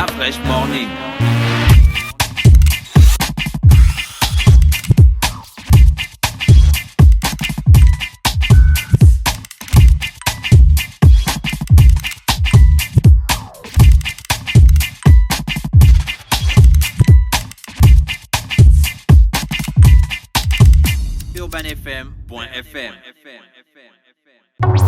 La Fresh Morning. UrbanFM.fm.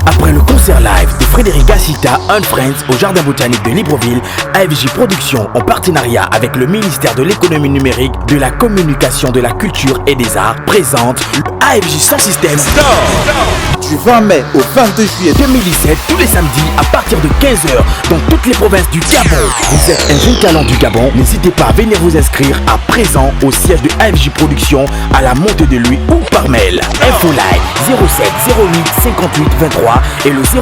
Après le concert live de Frédéric Gassita and Friends au Jardin Botanique de Libreville, AFJ Productions, en partenariat avec le ministère de l'économie numérique, de la communication, de la culture et des arts, présente le AFJ Sound System Store. Du 20 mai au 22 juillet 2017, tous les samedis à partir de 15h dans toutes les provinces du Gabon. Vous êtes un jeune talent du Gabon, n'hésitez pas à venir vous inscrire à présent au siège de AFJ Productions à la Montée de Lui ou par mail. Info live 07 08 58 23 et le 06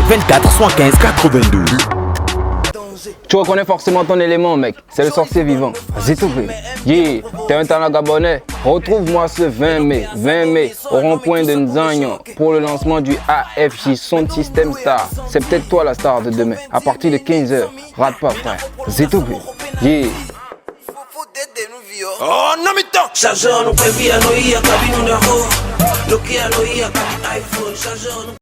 24 75 92. Tu reconnais forcément ton élément, mec. C'est le sorcier vivant. Vas-y, tout fait. Yeah, t'es un talent gabonais. Retrouve-moi ce 20 mai, au rond-point de Nzagnan, pour le lancement du AFJ Sound System Star. C'est peut-être toi la star de demain. À partir de 15h, rate pas, frère. Vas-y, tout fait. Yeah. Oh, non, mais attends! Chargeur, nous prévient, nous y a cabine, nous avons. Bloqué, nous y a cabine iPhone. Chargeur, nous.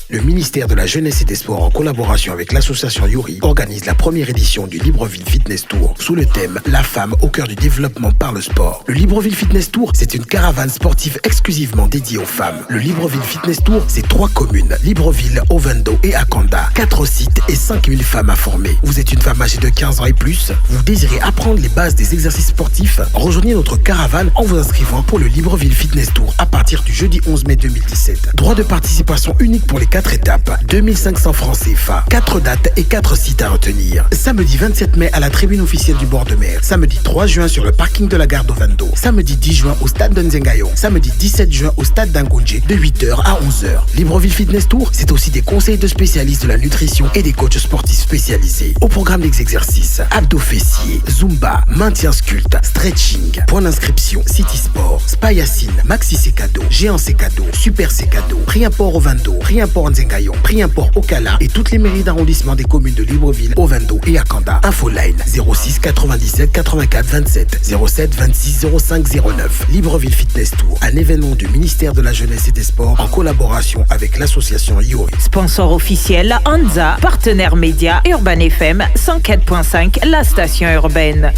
Le ministère de la Jeunesse et des Sports, en collaboration avec l'association Yuri, organise la première édition du Libreville Fitness Tour sous le thème « La femme au cœur du développement par le sport ». Le Libreville Fitness Tour, c'est une caravane sportive exclusivement dédiée aux femmes. Le Libreville Fitness Tour, c'est 3 communes, Libreville, Ovendo et Akanda, 4 sites et 5000 femmes à former. Vous êtes une femme âgée de 15 ans et plus, vous désirez apprendre les bases des exercices sportifs, rejoignez notre caravane en vous inscrivant pour le Libreville Fitness Tour à partir du jeudi 11 mai 2017. Droit de participation unique pour les 4 étapes, 2500 francs CFA, 4 dates et 4 sites à retenir. Samedi 27 mai à la tribune officielle du bord de mer, samedi 3 juin sur le parking de la gare d'Ovendo, samedi 10 juin au stade de Nzengayon, samedi 17 juin au stade d'Angoundje de 8h à 11h. Libreville Fitness Tour, c'est aussi des conseils de spécialistes de la nutrition et des coachs sportifs spécialisés. Au programme des exercices, abdos fessiers, zumba, maintien sculpte, stretching. Point d'inscription, City Sport, Spayacine, Maxi c'est cadeau, Géant c'est cadeau, Super c'est cadeau, Prix Import Ovendo, Prix Import Nzengayon, Prix Import Okala et toutes les mairies d'arrondissement des communes de Libreville, Ovendo et Akanda. Infoline 06 97 84 27 07 26 05 09. Libreville Fitness Tour, un événement du ministère de la Jeunesse et des Sports en collaboration avec l'association Yuri. Sponsor officiel Anza, partenaire média Urban FM 104.5, la station urbaine.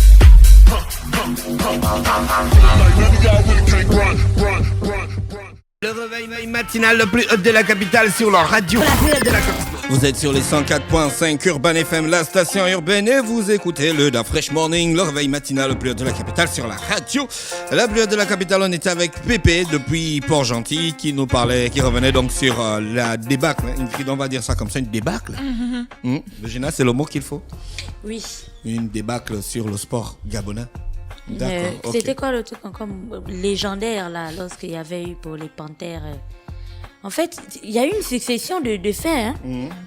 Le réveil matinal le plus haut de la capitale sur la radio. Vous êtes sur les 104.5 Urban FM, la station urbaine, et vous écoutez le Da Fresh Morning, le réveil matinal le plus haut de la capitale sur la radio. La plus haute de la capitale, on était avec Pépé depuis Port-Gentil qui nous parlait, qui revenait donc sur la débâcle. On va dire ça comme ça, une débâcle. Virginia, c'est le mot qu'il faut? Oui. Une débâcle sur le sport gabonais. D'accord. C'était quoi le truc encore légendaire là, lorsqu'il y avait eu pour les Panthères En fait, il y a eu une succession de faits.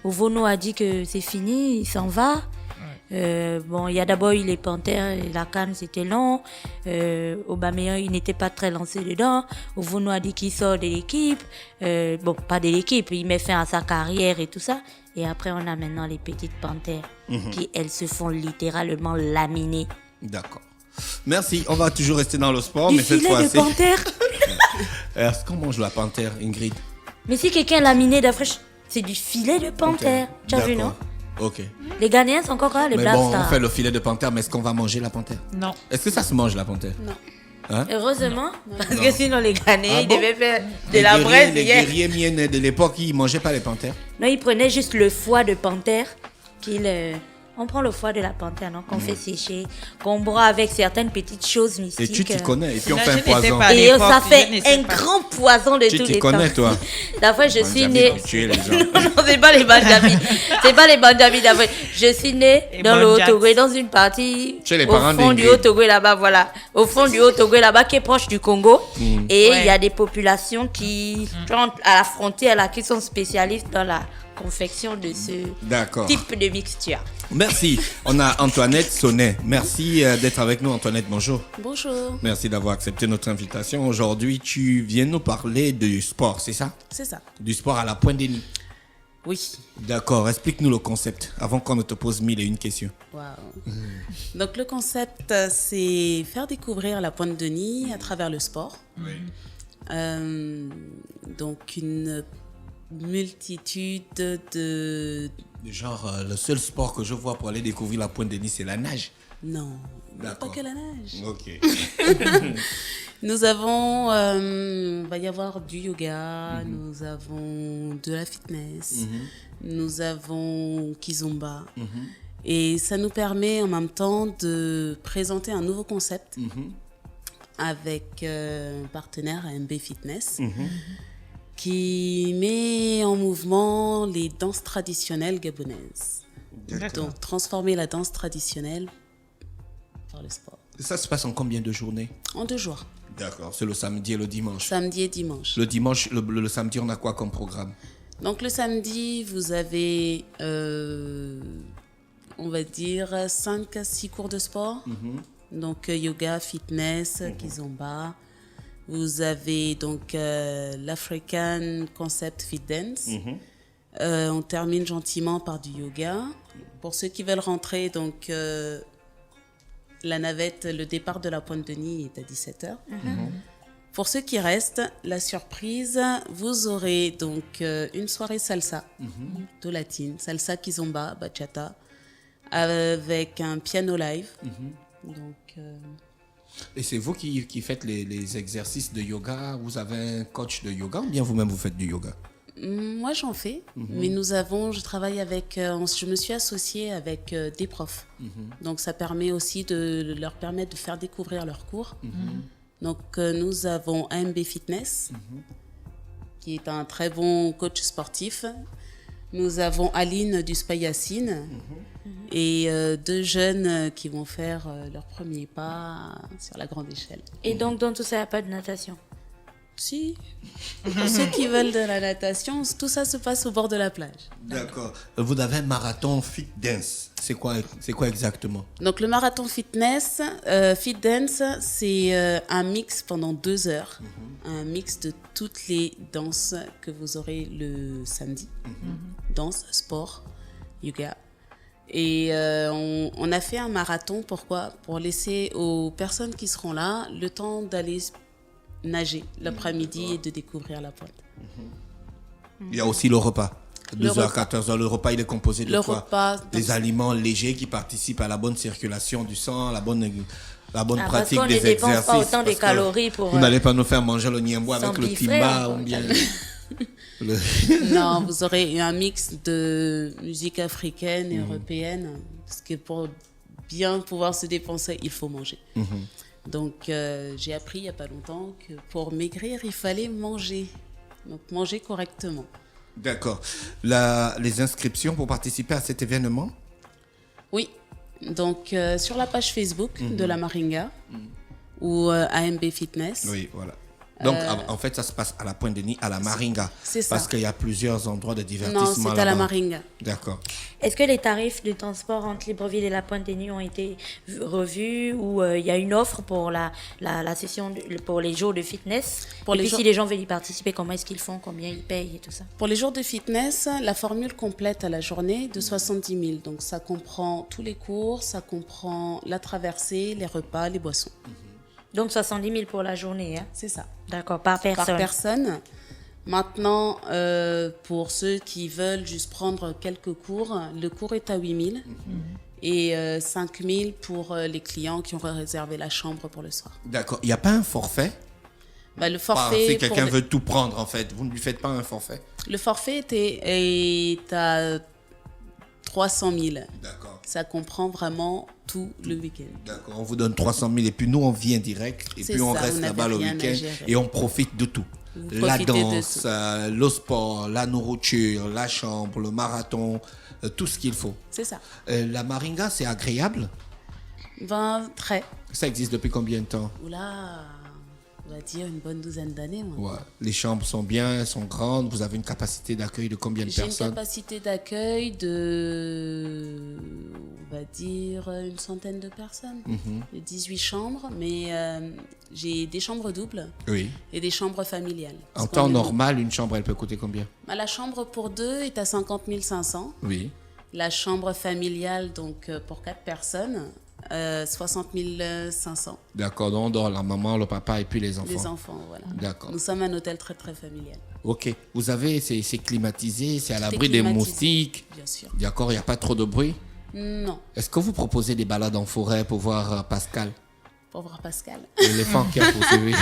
Ovono a dit que c'est fini, il s'en va. Bon, il y a d'abord eu les Panthères, la CAN c'était long. Aubameyang, il n'était pas très lancé dedans. Ovono a dit qu'il sort de l'équipe. Bon, pas de l'équipe, il met fin à sa carrière et tout ça. Et après, on a maintenant les petites Panthères qui, elles, se font littéralement laminer. D'accord. Merci, on va toujours rester dans le sport, du mais cette fois-ci. de panthère. Est-ce qu'on mange la panthère, Ingrid? Mais si quelqu'un l'a miné d'afriche, c'est du filet de panthère. Okay. Tu as vu, non? Ok. Les Ghanéens sont encore là, les Black Stars. On fait le filet de panthère, mais est-ce qu'on va manger la panthère? Non. Est-ce que ça se mange, la panthère? Non. Hein? Heureusement, parce que sinon les Ghanéens, ils devaient faire de la braise. Les guerriers miennes de l'époque, ils mangeaient pas les panthères? Non, ils prenaient juste le foie de panthère On prend le foie de la panthère, non, qu'on fait sécher, qu'on boit avec certaines petites choses mystiques. Et tu t'y connais, et puis on fait un poison. Et ça fait un grand poison de tous les temps. Tu t'y connais, toi? La fois, je suis née... Non, c'est pas les Banjamis. C'est pas les Banjamis d'avant. Je suis née dans le Haut-Togo, dans une partie au fond du Haut-Togo, là-bas, voilà. Au fond du Haut-Togo, là-bas, qui est proche du Congo. Et il y a des populations qui, à la frontière, là, qui sont spécialistes dans la confection de ce type de mixture. Merci. On a Antoinette Sonnet. Merci d'être avec nous, Antoinette. Bonjour. Bonjour. Merci d'avoir accepté notre invitation. Aujourd'hui, tu viens nous parler du sport, c'est ça? C'est ça. Du sport à la Pointe-des-Nids. Oui. D'accord, explique-nous le concept avant qu'on ne te pose 1001 questions. Wow. Donc le concept, c'est faire découvrir la Pointe-de-Nez à travers le sport. Oui. Donc une multitude de... Genre, le seul sport que je vois pour aller découvrir la Pointe-de-Nez, c'est la nage. Non, D'accord. pas que la nage. Ok. Nous avons, va y avoir du yoga, nous avons de la fitness, nous avons Kizomba. Et ça nous permet en même temps de présenter un nouveau concept avec un partenaire AMB Fitness qui met en mouvement les danses traditionnelles gabonaises. Donc transformer la danse traditionnelle par le sport. Ça se passe en combien de journées? En 2 jours. D'accord, c'est le samedi et le dimanche. Samedi et dimanche. Le dimanche, le samedi, on a quoi comme programme? Donc le samedi, vous avez, on va dire, 5 à 6 cours de sport. Donc yoga, fitness, kizomba. Vous avez donc l'African Concept Fit Dance. On termine gentiment par du yoga. Pour ceux qui veulent rentrer, donc la navette, le départ de la Pointe-de-Nez est à 17h. Pour ceux qui restent, la surprise, vous aurez donc une soirée salsa, de latine, salsa, kizomba, bachata, avec un piano live. Donc, Et c'est vous qui faites les exercices de yoga? Vous avez un coach de yoga ou bien vous-même vous faites du yoga? Moi, j'en fais, mais je travaille avec, je me suis associée avec des profs. Donc, ça permet aussi de leur permettre de faire découvrir leurs cours. Donc, nous avons AMB Fitness, qui est un très bon coach sportif. Nous avons Aline du Spa Yacine et 2 jeunes qui vont faire leur premier pas sur la grande échelle. Et donc, dans tout ça, il n'y a pas de natation? Si, pour ceux qui veulent de la natation, tout ça se passe au bord de la plage. D'accord. Vous avez un marathon fit dance. C'est quoi exactement? Donc le marathon fitness, fit dance, c'est un mix pendant 2 heures. Un mix de toutes les danses que vous aurez le samedi. Danse, sport, yoga. Et on a fait un marathon, pourquoi? Pour laisser aux personnes qui seront là le temps d'aller nager l'après-midi et de découvrir la pointe. Il y a aussi le repas. 2h, 14h, le repas, il est composé de quoi? Des aliments légers qui participent à la bonne circulation du sang, la bonne pratique des exercices. Parce qu'on ne dépense pas autant de calories pour... Vous n'allez pas nous faire manger le niembo avec le timba ou bien... Non, vous aurez un mix de musique africaine et européenne, parce que pour bien pouvoir se dépenser, il faut manger. Donc, j'ai appris il n'y a pas longtemps que pour maigrir, il fallait manger. Donc, manger correctement. D'accord. Les inscriptions pour participer à cet événement? Oui. Donc, sur la page Facebook de la Maringa ou AMB Fitness. Oui, voilà. Donc, en fait, ça se passe à la Pointe-de-Nez, à la Maringa. C'est ça. Parce qu'il y a plusieurs endroits de divertissement. Non, c'est à la Maringa. D'accord. Est-ce que les tarifs de transport entre Libreville et la Pointe-de-Nez ont été revus ou il y a une offre pour la session, pour les jours de fitness? Et puis si les gens veulent y participer, comment est-ce qu'ils font? Combien ils payent et tout ça? Pour les jours de fitness, la formule complète à la journée de 70 000. Donc, ça comprend tous les cours, ça comprend la traversée, les repas, les boissons. Donc 70 000 pour la journée, hein? C'est ça. D'accord, par personne. Par personne. Maintenant, pour ceux qui veulent juste prendre quelques cours, le cours est à 8 000 et 5 000 pour les clients qui ont réservé la chambre pour le soir. D'accord. Il n'y a pas un forfait? Le forfait... si quelqu'un veut tout prendre, en fait, vous ne lui faites pas un forfait? Le forfait est à 300 000. D'accord. Ça comprend vraiment tout le week-end. D'accord, on vous donne 300 000 et puis nous, on vient direct et puis on reste là-bas le week-end et on profite de tout. La danse, le sport, la nourriture, la chambre, le marathon, tout ce qu'il faut. C'est ça. La Maringa, c'est agréable? Très. Ça existe depuis combien de temps? Oula, on va dire une bonne douzaine d'années. Ouais. Les chambres sont bien, elles sont grandes. Vous avez une capacité d'accueil de combien de personnes? J'ai une capacité d'accueil de va dire une centaine de personnes. 18 chambres, mais j'ai des chambres doubles et des chambres familiales. En temps normal, une chambre, elle peut coûter combien? La chambre pour 2 est à 50 500. Oui. La chambre familiale, donc pour 4 personnes, 60 500. D'accord, donc on dort la maman, le papa et puis les enfants. Les enfants, voilà. D'accord. Nous sommes un hôtel très très familial. Ok. Vous avez, c'est climatisé, c'est à l'abri C'est des climatisé, moustiques. bien sûr. D'accord, il n'y a pas trop de bruit. Non, Est-ce que vous proposez des balades en forêt pour voir Pascal? pour voir Pascal. L'éléphant qui a poursuivi.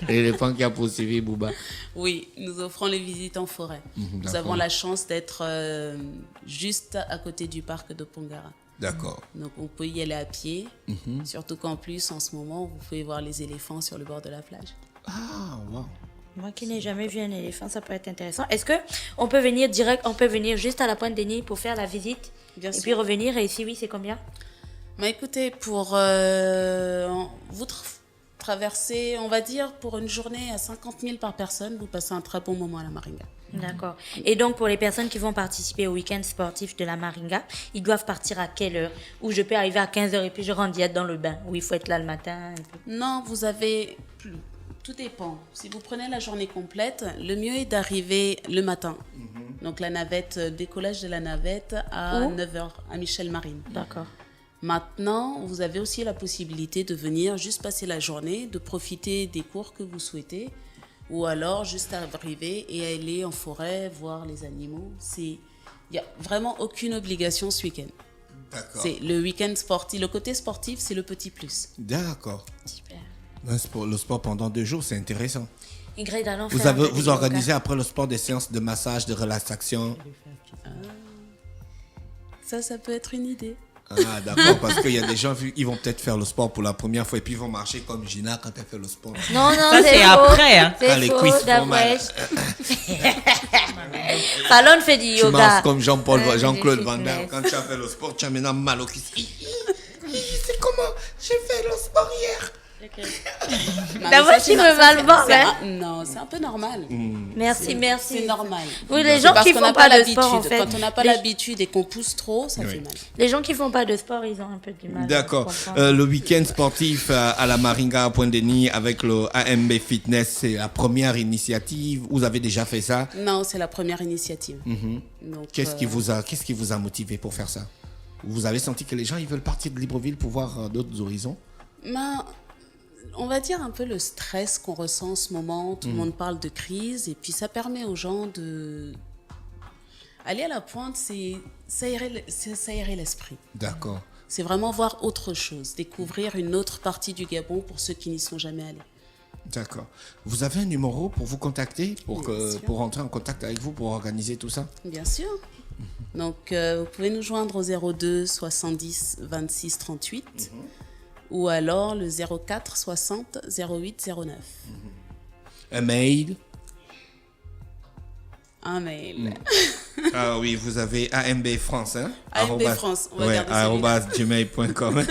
L'éléphant qui a poursuivi Bouba. Oui, nous offrons les visites en forêt. Nous d'accord. avons la chance d'être juste à côté du parc de Pongara. D'accord. Donc on peut y aller à pied, surtout qu'en plus en ce moment vous pouvez voir les éléphants sur le bord de la plage. Ah, wow. Moi qui n'ai jamais vu un éléphant, ça peut être intéressant. Est-ce que on peut venir direct, on peut venir juste à la Pointe des Nids pour faire la visite Bien et sûr. puis revenir? Et si oui, c'est combien? Écoutez, pour vous traverser, on va dire pour une journée à 50 000 par personne, vous passez un très bon moment à la Maringa. D'accord. Et donc, pour les personnes qui vont participer au week-end sportif de la Maringa, ils doivent partir à quelle heure? Ou je peux arriver à 15h et puis je rentre direct dans le bain? Ou il faut être là le matin? Et puis... Non, vous avez... Tout dépend. Si vous prenez la journée complète, le mieux est d'arriver le matin. Donc la navette, décollage de la navette à 9h à Michel-Marine. D'accord. Maintenant, vous avez aussi la possibilité de venir juste passer la journée, de profiter des cours que vous souhaitez, ou alors juste arriver et aller en forêt, voir les animaux. Il n'y a vraiment aucune obligation ce week-end. D'accord. C'est le week-end sportif. Le côté sportif, c'est le petit plus. D'accord. Super. Le sport pendant 2 jours, c'est intéressant. Ingrid, allons Vous, faire un peu de vous yoga. organisez après le sport des séances de massage, de relaxation. Ça peut être une idée. Ah, d'accord, parce qu'il y a des gens, ils vont peut-être faire le sport pour la première fois et puis ils vont marcher comme Gina quand elle fait le sport. Non, Ça, c'est c'est faux. après, hein. C'est Quand les faux, cuisses font mal. d'après. Fallon fait du Tu yoga. marches comme Jean-Claude du Van Damme. fitness. Quand tu as fait le sport, tu as maintenant mal au cuisses. C'est comment j'ai fait le sport hier. La voix qui me malbarbe, hein. Non, c'est un peu normal. Merci. C'est normal. Oui, les C'est gens parce qui qu'on font n'a pas de l'habitude. sport, en fait. Quand on n'a pas Les- l'habitude et qu'on pousse trop, ça fait mal. Les gens qui font pas de sport, ils ont un peu du mal. D'accord. à comprendre. Le week-end sportif à la Maringa à Pointe-Denis avec le AMB Fitness, c'est la première initiative. Vous avez déjà fait ça? Non, c'est la première initiative. Donc, Qu'est-ce qui vous a motivé pour faire ça? Vous avez senti que les gens ils veulent partir de Libreville pour voir d'autres horizons? on va dire un peu le stress qu'on ressent en ce moment. Tout le monde parle de crise et puis ça permet aux gens de... Aller à la pointe, c'est s'aérer l'esprit. D'accord. C'est vraiment voir autre chose, découvrir une autre partie du Gabon pour ceux qui n'y sont jamais allés. D'accord. Vous avez un numéro pour vous contacter, Bien sûr. pour rentrer en contact avec vous, pour organiser tout ça? Bien sûr. Donc, vous pouvez nous joindre au 02 70 26 38 ou alors le 04 60 08 09. Un mail? Un mail. Ah oui, vous avez AMB France, hein? AMB France, on va garder @gmail.com.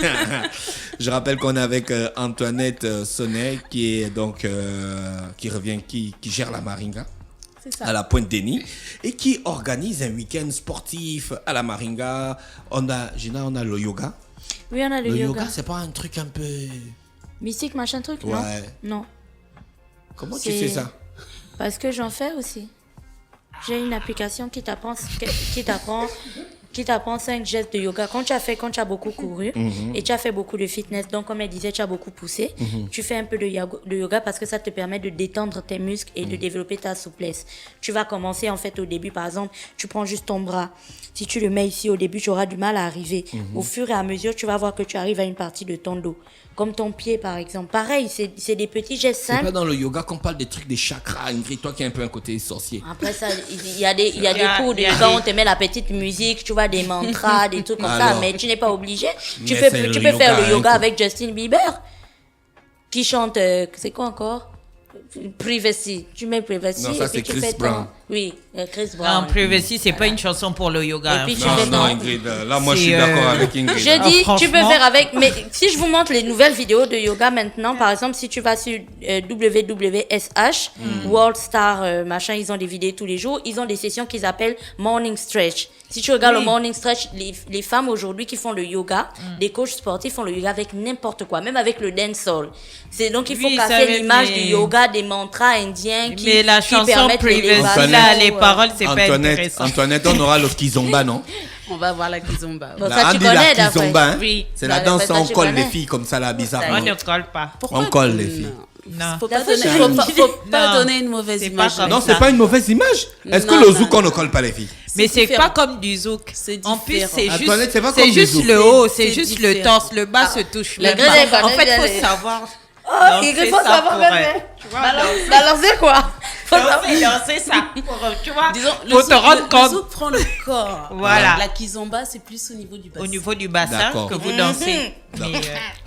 Je rappelle qu'on est avec Antoinette Sonnet qui est donc qui gère la Maringa C'est ça. à la Pointe-Denis et qui organise un week-end sportif à la Maringa. On a le yoga. Oui, on a le Le yoga. yoga, c'est pas un truc un peu... Mystique, machin truc, Ouais. non? Comment tu C'est- sais ça? Parce que j'en fais aussi. J'ai une application qui t'apprend 5 gestes de yoga. Quand tu as beaucoup couru et tu as fait beaucoup de fitness, donc comme elle disait, tu as beaucoup poussé, tu fais un peu de yoga parce que ça te permet de détendre tes muscles et de développer ta souplesse. Tu vas commencer en fait au début, par exemple, tu prends juste ton bras. Si tu le mets ici au début, tu auras du mal à arriver. Au fur et à mesure, tu vas voir que tu arrives à une partie de ton dos. Comme ton pied, par exemple. Pareil, c'est des petits gestes C'est simples. pas dans le yoga qu'on parle des trucs des chakras, Ingrid, toi qui es un peu un côté sorcier. Après ça, il y a des cours de yoga où on te met la petite musique, tu vois, des mantras, des trucs comme ça, Alors. mais tu n'es pas obligé. Tu Mais peux c'est le faire le yoga, yoga hein, avec Justin Bieber, qui chante, c'est quoi encore? Privacy. Tu mets Privacy Non, ça, et puis c'est tu Chris fais Brown. Oui, Chris Brown. En Privacy, c'est pas une chanson pour le yoga. Et puis tu Non, fais non, dans- Ingrid, là, moi, je suis d'accord avec Ingrid. Je dis, tu peux franchement. faire avec, mais si je vous montre les nouvelles vidéos de yoga maintenant, par exemple, si tu vas sur WWSH, World Star, machin, ils ont des vidéos tous les jours, ils ont des sessions qu'ils appellent Morning Stretch. Si tu regardes le Morning Stretch, les femmes aujourd'hui qui font le yoga, les coachs sportifs font le yoga avec n'importe quoi, même avec le dancehall. C'est donc il faut Oui, ça casser va, l'image mais- du yoga, des mantras indiens qui, Mais la qui chanson permettent Privacy, l'élévation. là, les paroles, c'est pas Antoinette, intéressant. Antoinette, on aura le kizomba, non? On va voir la kizomba. Bon, La ça, tu Andy, connais, la d'après. kizomba, hein? Oui. C'est la Bah, danse ça, où on tu colle connais. les filles comme ça, là, On bizarrement. ne colle pas. On colle les filles. Non. Faut pas D'accord, donner, je- faut pas Non. donner une mauvaise C'est image. pas comme Non, ça. c'est pas une mauvaise image. Est-ce que Non, le non, zouk, on non. ne colle pas les filles? Mais c'est différent. pas comme du zouk. C'est En plus, différent. c'est Antoinette, c'est pas juste, comme du juste zouk. le haut, c'est C'est juste le différent. torse, le bas se touche La même grille, pas. elle En fait, connaît faut les- savoir. Oh, il danser faut ça savoir pour, même. tu vois, Balancer quoi? Faut savoir. danser ça pour, tu vois, Disons, faut te rendre le compte zouk prend le corps. Voilà. La kizomba, c'est plus au niveau du bassin. au niveau du bassin D'accord. que vous dansez. Mais,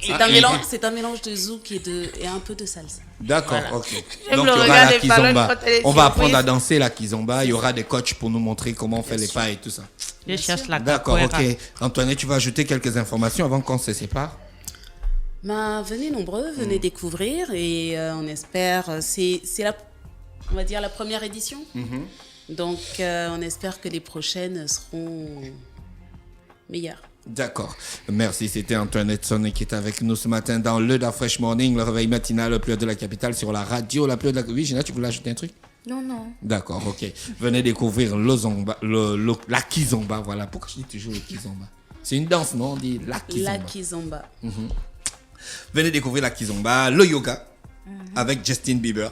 C'est un mélange de zouk et un peu de salsa. D'accord, ok. J'aime Donc, le il y aura regard la des ballons kizomba. quand elle est On va surprise. apprendre à danser la kizomba. Il y aura des coachs pour nous montrer comment on fait les pas et tout ça. je cherche la D'accord, capoeira. ok. Antoinette, tu vas ajouter quelques informations avant qu'on se sépare? Venez nombreux, venez découvrir et on espère, c'est on va dire la première édition. Donc on espère que les prochaines seront meilleures. D'accord. Merci. C'était Antoinette Sonnet qui est avec nous ce matin dans le Da Fresh Morning, le réveil matinal le plus haut de la capitale sur la radio, la plus haut de la... Oui, Gina, tu voulais ajouter un truc? Non, non. D'accord, ok. Venez découvrir la kizomba, voilà. Pourquoi je dis toujours le kizomba? C'est une danse, non? On dit la kizomba. La kizomba. Venez découvrir la kizomba, le yoga, avec Justin Bieber.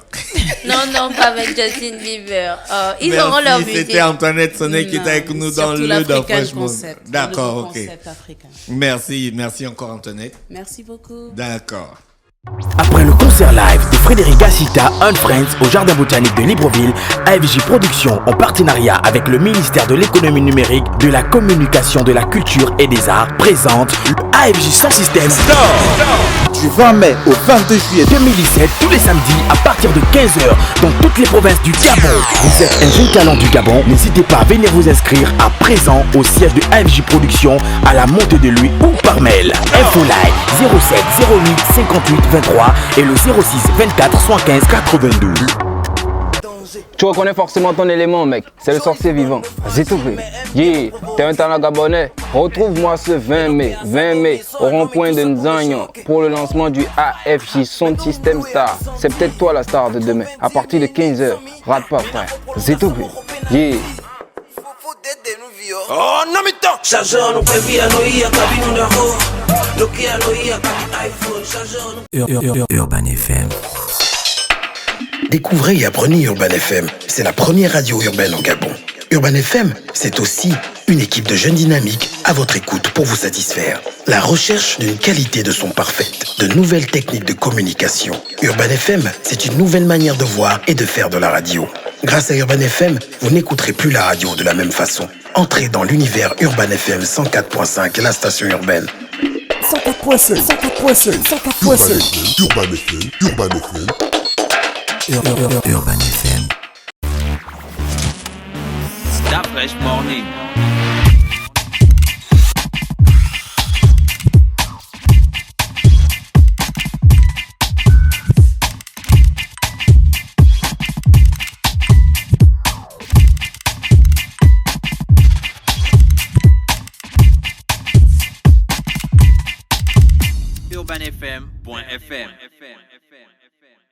Non, pas avec Justin Bieber. Ils Merci, auront leur musique. c'était Antoinette Sonnet qui est avec nous dans Surtout le Da l'African Fresh Morning. concept. D'accord, Le ok. concept africain. Merci encore Antoinette. Merci beaucoup. D'accord. Après le concert live de Frédéric Gassita and Friends au Jardin Botanique de Libreville, AFJ Productions, en partenariat avec le ministère de l'économie numérique, de la communication, de la culture et des arts, présente le AFJ Sound System Du 20 mai au 22 juillet 2017, tous les samedis à partir de 15h dans toutes les provinces du Gabon. Vous êtes un jeune talent du Gabon, n'hésitez pas à venir vous inscrire à présent au siège de AFJ Productions à la Montée de Lui ou par mail. Info live 07 08 58 23 et le 06 24 75 92. Tu reconnais forcément ton élément, mec. C'est le sorcier vivant. Vas-y, tout fait. Yeah, t'es un talent gabonais. Retrouve-moi ce 20 mai, au rond-point de Nzagnon, pour le lancement du AFJ Sound System Star. C'est peut-être toi la star de demain. À partir de 15h. Rate pas, frère. Vas-y, tout fait. Yeah. Oh, non, mais attends! Chargeur, nous pouvons via Noïa, cabine de haut. Nokia, Noïa, cabine iPhone. Chargeur, Urban FM. Découvrez et apprenez Urban FM. C'est la première radio urbaine au Gabon. Urban FM, c'est aussi une équipe de jeunes dynamiques à votre écoute pour vous satisfaire. La recherche d'une qualité de son parfaite, de nouvelles techniques de communication. Urban FM, c'est une nouvelle manière de voir et de faire de la radio. Grâce à Urban FM, vous n'écouterez plus la radio de la même façon. Entrez dans l'univers Urban FM 104.5, la station urbaine. 104.5, 104.5, 104.5. Urban FM, Urban FM. Urban FM. Da Fresh Morning. UrbanFM.fm